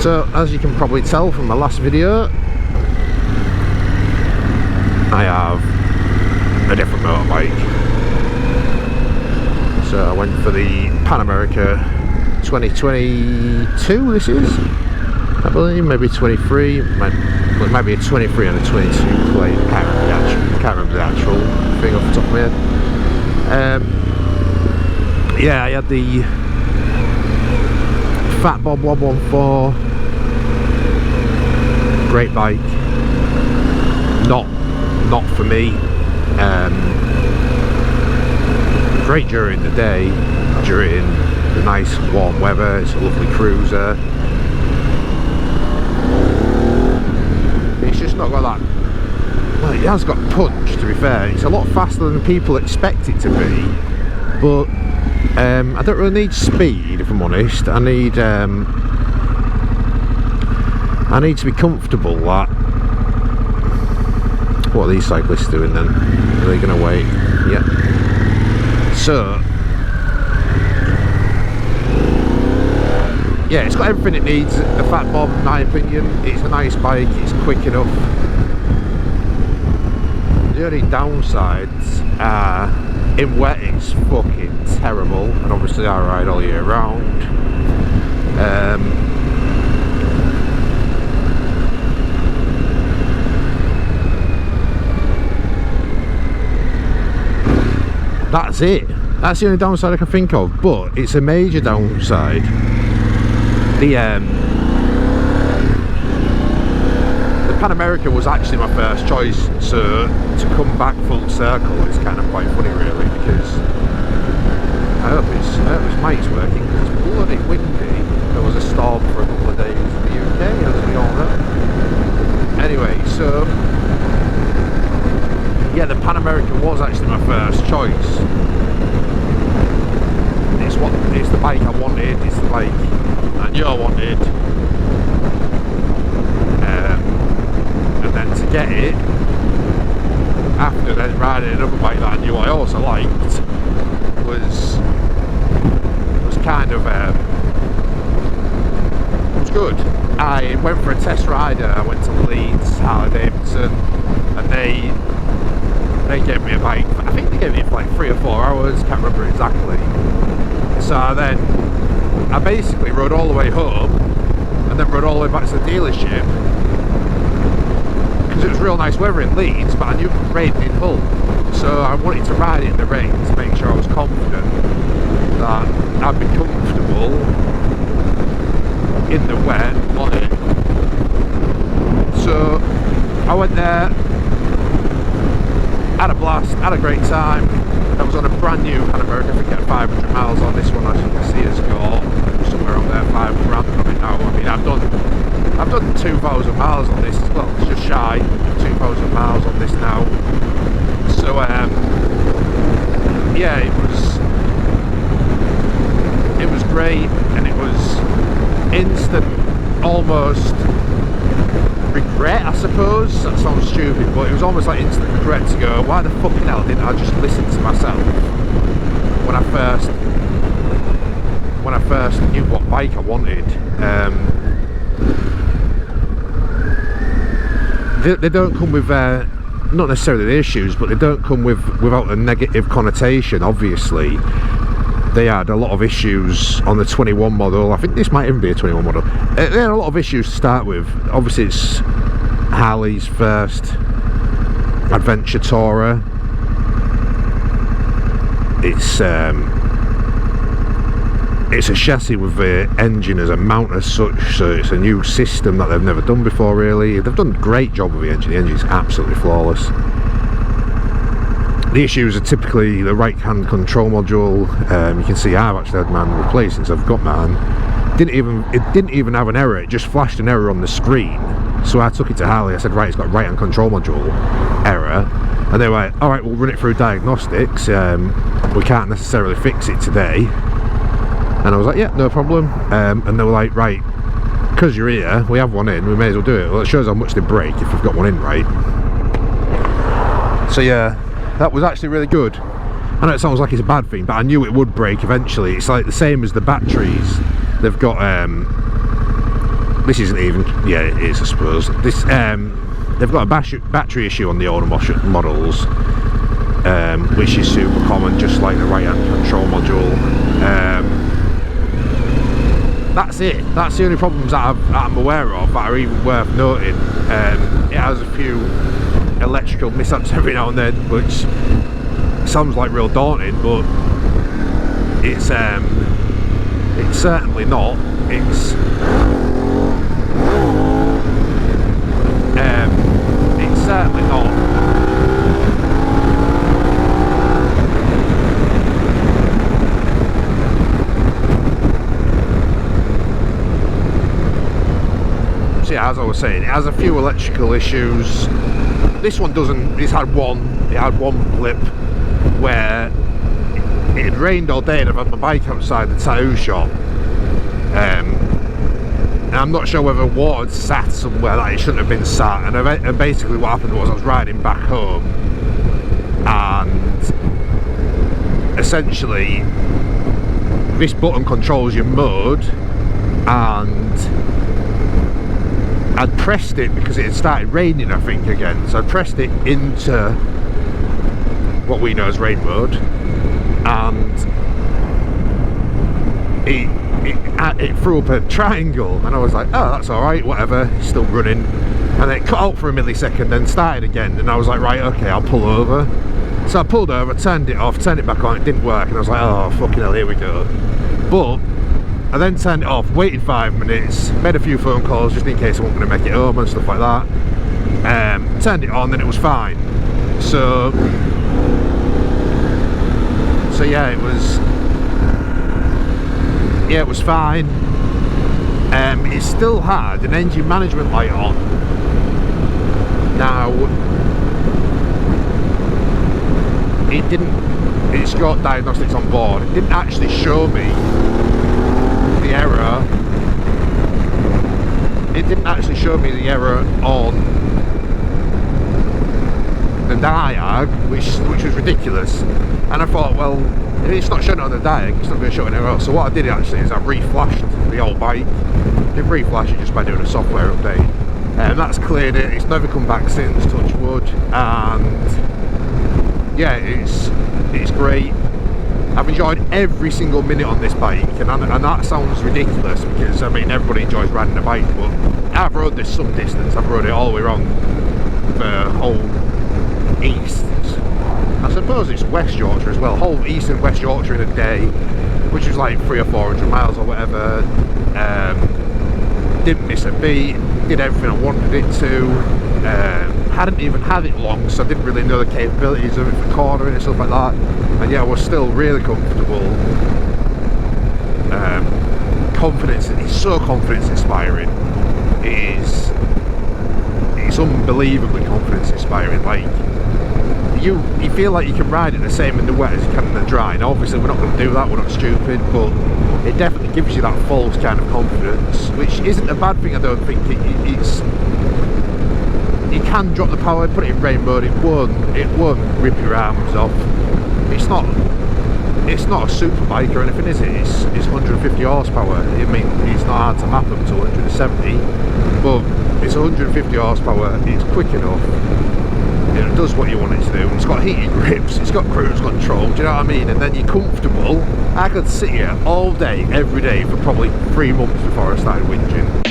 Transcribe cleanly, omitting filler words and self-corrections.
So as you can probably tell from my last video, I have a different motorbike. So I went for the Pan America 2022, this is, I believe, maybe 23, well, it might be a 23 and a 22 plate, can't remember the actual thing off the top of my head. Yeah, I had the Fat Bob 114, great bike, not for me. Great during the day, during the nice warm weather. It's a lovely cruiser. It's just not got that, well, it has got punch, to be fair. It's a lot faster than people expect it to be, but I don't really need speed, if I'm honest. I need to be comfortable. That, what are these cyclists doing then? Are they going to wait? Yeah. So yeah, it's got everything it needs, the Fat Bob, in my opinion. It's a nice bike, it's quick enough. The only downsides are, in wet it's fucking terrible, and obviously I ride all year round. That's it. That's the only downside I can think of, but it's a major downside. The Pan America was actually my first choice, so to come back full circle is kind of quite funny, really, because I hope his mic's working, because it's bloody windy. There was a storm for a couple of days in the UK, as we all know. Anyway, so yeah, the Pan America was actually my first choice. It's the bike I wanted, it's the bike I knew I wanted. And then to get it, after then riding another bike that I knew I also liked, was kind of, it was good. I went for a test rider. I went to Leeds, Harley Davidson, and they gave me a bike. I think they gave me it for like 3 or 4 hours, can't remember exactly. So I basically rode all the way home and then rode all the way back to the dealership, because it was real nice weather in Leeds, but I knew it was raining in Hull, so I wanted to ride it in the rain to make sure I was confident that I'd be comfortable in the wet on it. So I went there, had a blast, had a great time. I was on a brand new Pan America. I think I had 500 miles on this one, as you can see. It's got somewhere around there, 5 grand on it now. I mean, I've done 2,000 miles on this as well. It's just shy of 2,000 miles on this now. So yeah, it was great, and it was instant, almost regret, I suppose. That sounds stupid, but it was almost like instant regret to go, why the fucking hell didn't I just listen to myself when I first knew what bike I wanted. They don't come with not necessarily the issues, but they don't come without a negative connotation. Obviously they had a lot of issues on the 21 model. I think this might even be a 21 model. They had a lot of issues to start with. Obviously it's Harley's first adventure tourer. It's a chassis with the engine as a mount as such, so it's a new system that they've never done before, really. They've done a great job with the engine's absolutely flawless. The issues are typically the right hand control module. You can see I've actually had mine replaced since I've got mine. It didn't even have an error, it just flashed an error on the screen. So I took it to Harley, I said, right, it's got right hand control module error. And they were like, alright, we'll run it through diagnostics. We can't necessarily fix it today. And I was like, yeah, no problem. And they were like, right, because you're here, we have one in, we may as well do it. Well, it shows how much they break if we've got one in, right? So yeah, that was actually really good. I know it sounds like it's a bad thing, but I knew it would break eventually. It's like the same as the batteries. They've got this isn't even, yeah, it is, I suppose. This they've got a battery issue on the older models, which is super common, just like the right-hand control module. That's it. That's the only problems that I'm aware of that are even worth noting. It has a few electrical mishaps every now and then, which sounds like real daunting, but it's certainly not. It's certainly not. So yeah, as I was saying, it has a few electrical issues. This one doesn't. It had one blip where it had rained all day and I've had my bike outside the tattoo shop. And I'm not sure whether water had sat somewhere that it shouldn't have been sat, and basically what happened was I was riding back home and essentially this button controls your mode, and I'd pressed it because it had started raining, I think, again, so I pressed it into what we know as rain mode, and it threw up a triangle, and I was like, oh, that's alright, whatever, it's still running. And then it cut out for a millisecond, then started again, and I was like, right, okay, I'll pull over. So I pulled over, turned it off, turned it back on, it didn't work, and I was like, oh, fucking hell, here we go. But I then turned it off, waited 5 minutes, made a few phone calls just in case I wasn't going to make it home and stuff like that. Turned it on, then it was fine. So yeah, it was fine. It still had an engine management light on. Now, it's got diagnostics on board. It didn't actually show me the error. It didn't actually show me the error on the diag, which was ridiculous. And I thought, well, if it's not showing it on the diag, it's not going to show it anywhere else. So what I did actually is I reflashed the old bike. Didn't reflash it just by doing a software update, and that's cleared it. It's never come back since, touch wood. And yeah, it's great. I've enjoyed every single minute on this bike, and that sounds ridiculous because I mean everybody enjoys riding a bike, but I've rode this some distance. I've rode it all the way around the whole east. I suppose it's West Yorkshire as well, whole east and West Yorkshire in a day, which was like 300 or 400 miles or whatever. Didn't miss a beat, did everything I wanted it to. Hadn't even had it long, so I didn't really know the capabilities of it for cornering and stuff like that. And yeah, I was still really comfortable. Confidence, it's so confidence inspiring. It's unbelievably confidence inspiring. Like, you feel like you can ride it the same in the wet as you can in the dry. Now obviously we're not going to do that, we're not stupid, but it definitely gives you that false kind of confidence, which isn't a bad thing. I don't think it's you can drop the power, put it in rain mode, it won't rip your arms off. It's not a super bike or anything, is it? It's 150 horsepower. I mean, it's not hard to map up to 170, but it's 150 horsepower, it's quick enough. It does what you want it to do. It's got heated grips, it's got cruise control, do you know what I mean? And then you're comfortable. I could sit here all day, every day for probably 3 months before I started whinging.